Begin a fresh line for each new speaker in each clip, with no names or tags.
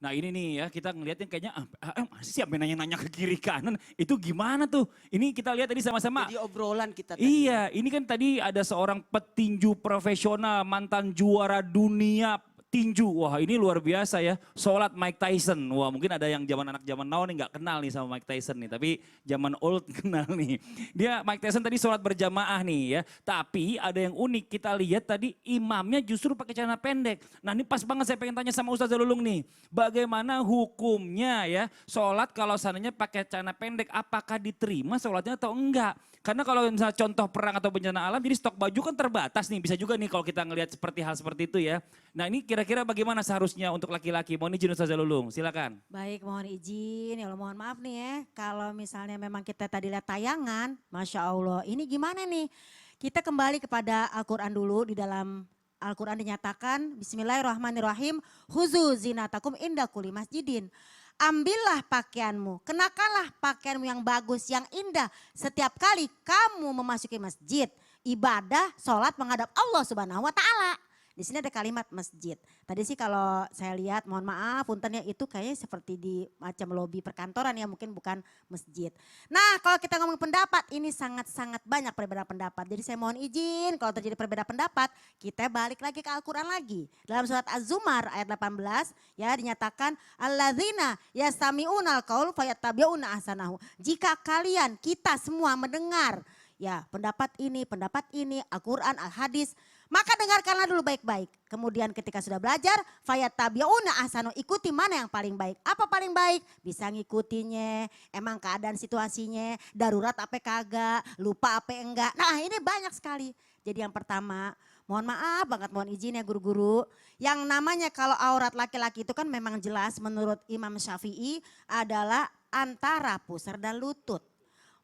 Nah ini nih ya kita ngeliatnya kayaknya masih siapa nanya-nanya ke kiri kanan itu gimana tuh? Ini kita lihat tadi sama-sama.
Jadi obrolan kita tadi.
Iya ini kan tadi ada seorang petinju profesional mantan juara dunia tinju. Wah ini luar biasa ya. Sholat Mike Tyson. Wah mungkin ada yang zaman anak zaman now nih nggak kenal nih sama Mike Tyson nih. Tapi zaman old kenal nih. Dia Mike Tyson tadi sholat berjamaah nih ya. Tapi ada yang unik kita lihat tadi imamnya justru pakai celana pendek. Nah ini pas banget saya pengen tanya sama Ustaz Lulung nih. Bagaimana hukumnya ya sholat kalau seandainya pakai celana pendek. Apakah diterima sholatnya atau enggak? Karena kalau misalnya contoh perang atau bencana alam jadi stok baju kan terbatas nih. Bisa juga nih kalau kita ngelihat seperti hal seperti itu ya. Nah ini kira-kira bagaimana seharusnya untuk laki-laki? Mohon izin Ustazah Lulung, silakan.
Baik, mohon izin, ya Allah mohon maaf nih ya. Kalau misalnya memang kita tadi lihat tayangan, Masya Allah ini gimana nih? Kita kembali kepada Al-Quran dulu, di dalam Al-Quran dinyatakan, Bismillahirrahmanirrahim, Huzu zinatakum inda kulli masjidin. Ambillah pakaianmu, kenakanlah pakaianmu yang bagus, yang indah. Setiap kali kamu memasuki masjid, ibadah, sholat menghadap Allah Subhanahu wa Ta'ala. Di sini ada kalimat masjid. Tadi sih kalau saya lihat, mohon maaf, puntennya itu kayaknya seperti di macam lobi perkantoran ya, mungkin bukan masjid. Nah kalau kita ngomong pendapat, ini sangat-sangat banyak perbedaan pendapat. Jadi saya mohon izin kalau terjadi perbedaan pendapat, kita balik lagi ke Al-Quran lagi. Dalam surat Az-Zumar ayat 18 ya dinyatakan, alladzina yastami'unal qaul fayattabi'una ahsanahu. Jika kalian, kita semua mendengar ya pendapat ini, Al-Quran, Al-Hadis, maka dengarkanlah dulu baik-baik. Kemudian ketika sudah belajar, fayattabi'una ahsanu, ikuti mana yang paling baik. Apa paling baik? Bisa ngikutinya, emang keadaan situasinya, darurat apa kagak, lupa apa enggak. Nah ini banyak sekali. Jadi yang pertama, mohon maaf banget, mohon izin ya guru-guru. Yang namanya kalau aurat laki-laki itu kan memang jelas menurut Imam Syafi'i adalah antara pusar dan lutut.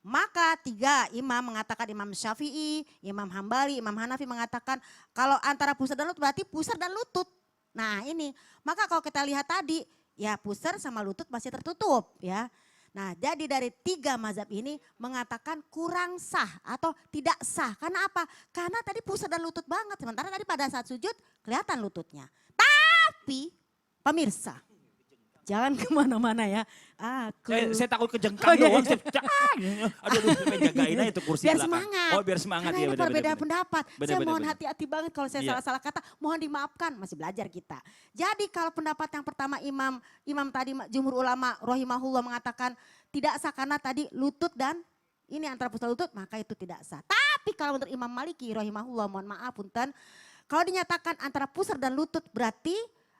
Maka tiga imam mengatakan, Imam Syafi'i, Imam Hambali, Imam Hanafi mengatakan kalau antara pusar dan lutut berarti pusar dan lutut. Nah ini, maka kalau kita lihat tadi ya pusar sama lutut masih tertutup ya. Nah jadi dari tiga mazhab ini mengatakan kurang sah atau tidak sah. Karena apa? Karena tadi pusar dan lutut banget. Sementara tadi pada saat sujud kelihatan lututnya. Tapi pemirsa, jangan kemana-mana ya.
Saya takut kejengkang doang. Aduh, jagain aja itu kursi
biar
belakang.
semangat.
Oh biar semangat
Karena
ya.
ini perbedaan pendapat. Saya mohon
bener.
hati-hati banget kalau saya
Iya.
salah-salah kata. Mohon dimaafkan, masih belajar kita. Jadi kalau pendapat yang pertama imam tadi jumhur ulama rahimahullah mengatakan tidak sah karena tadi lutut dan ini antara pusar lutut maka itu tidak sah. Tapi kalau menurut Imam Maliki rahimahullah, mohon maaf punten, kalau dinyatakan antara pusar dan lutut berarti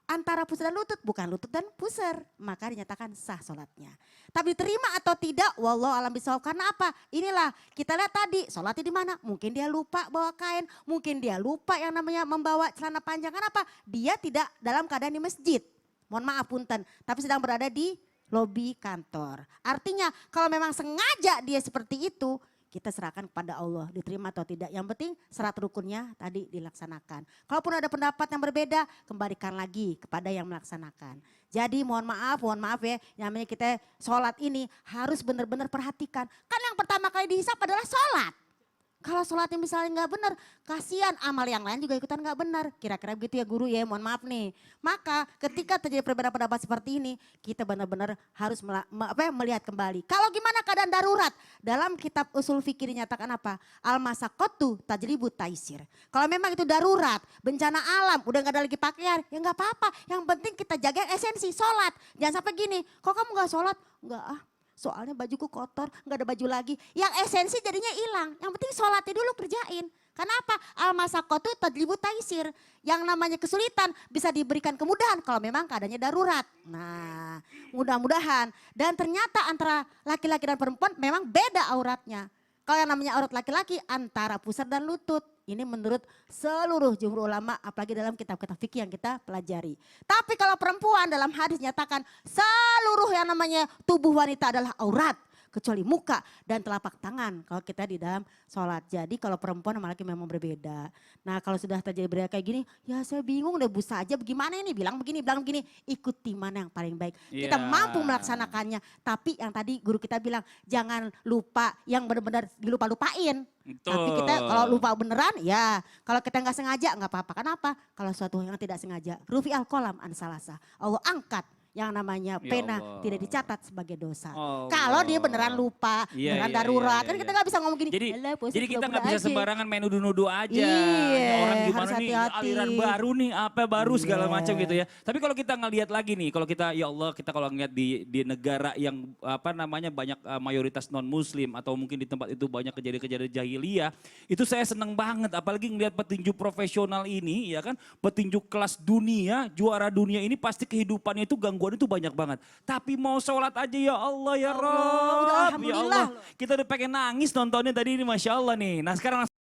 antara pusar dan lutut, bukan lutut dan pusar. Maka dinyatakan sah sholatnya. Tapi diterima atau tidak, wallahu alam bisawab. Karena apa? Inilah kita lihat tadi, sholatnya di mana? Mungkin dia lupa bawa kain, mungkin dia lupa yang namanya membawa celana panjang. Kenapa? Dia tidak dalam keadaan di masjid. Mohon maaf punten, tapi sedang berada di lobi kantor. Artinya kalau memang sengaja dia seperti itu, kita serahkan kepada Allah, diterima atau tidak. Yang penting syarat rukunnya tadi dilaksanakan. Kalaupun ada pendapat yang berbeda, kembalikan lagi kepada yang melaksanakan. Jadi mohon maaf ya, yang namanya kita sholat ini harus benar-benar perhatikan. Kan yang pertama kali dihisap adalah sholat. Kalau sholatnya misalnya nggak benar, kasihan amal yang lain juga ikutan nggak benar. Kira-kira begitu ya guru ya, mohon maaf nih. Maka ketika terjadi perbedaan pendapat seperti ini, kita benar-benar harus melihat kembali. Kalau gimana keadaan darurat? Dalam kitab usul fikir dinyatakan apa? Al-masaqatu tajribu taisir. Kalau memang itu darurat, bencana alam, udah nggak ada lagi pakaian, ya nggak apa-apa. Yang penting kita jaga esensi, sholat. Jangan sampai gini, kok kamu nggak sholat? Nggak soalnya bajuku kotor, nggak ada baju lagi. Yang esensi jadinya hilang. Yang penting sholatnya dulu kerjain. Kenapa? Al-masaqatu tadlibu taisir. Yang namanya kesulitan bisa diberikan kemudahan kalau memang keadaannya darurat. Nah mudah-mudahan. Dan ternyata antara laki-laki dan perempuan memang beda auratnya. Kalau yang namanya aurat laki-laki antara pusar dan lutut. Ini menurut seluruh jumhur ulama, apalagi dalam kitab-kitab fikih yang kita pelajari. Tapi kalau perempuan dalam hadis nyatakan seluruh yang namanya tubuh wanita adalah aurat. Kecuali muka dan telapak tangan kalau kita di dalam sholat. Jadi kalau perempuan sama laki memang berbeda. Nah kalau sudah terjadi berbeda kayak gini, ya saya bingung deh bu saja bagaimana ini. Bilang begini, ikuti mana yang paling baik. Kita mampu melaksanakannya. Tapi yang tadi guru kita bilang jangan lupa yang benar-benar dilupa-lupain. Tapi kita kalau lupa beneran ya, kalau kita nggak sengaja nggak apa-apa. Kenapa? Kalau suatu yang tidak sengaja, rufi al-qalam an salasa. Allah angkat yang namanya
Ya
pena
Allah.
tidak dicatat sebagai dosa.
Allah.
Kalau dia beneran lupa,
Iya,
beneran
iya,
darurat,
iya,
kan
iya.
kita nggak bisa ngomong gini.
Jadi,
"Alah, puasa
jadi kita nggak
pura-pura
bisa
aja."
sembarangan main nuduh-nuduh aja.
Iya,
Orang gimana
harus
nih
hati-hati.
aliran baru nih, apa baru segala
Iya.
macam gitu ya. Tapi kalau kita ngelihat lagi nih, kalau kita ya Allah kita kalau ngelihat di negara yang apa namanya banyak mayoritas non muslim atau mungkin di tempat itu banyak kejadian-kejadian jahiliyah, itu saya seneng banget apalagi ngelihat petinju profesional ini ya kan, petinju kelas dunia, juara dunia ini pasti kehidupannya itu gangguan itu banyak banget. Tapi mau sholat aja ya Allah ya
Allah, udah
Rob, ya
alhamdulillah
Allah.
loh.
Kita udah pengen nangis nontonnya tadi ini Masya Allah nih. Nah sekarang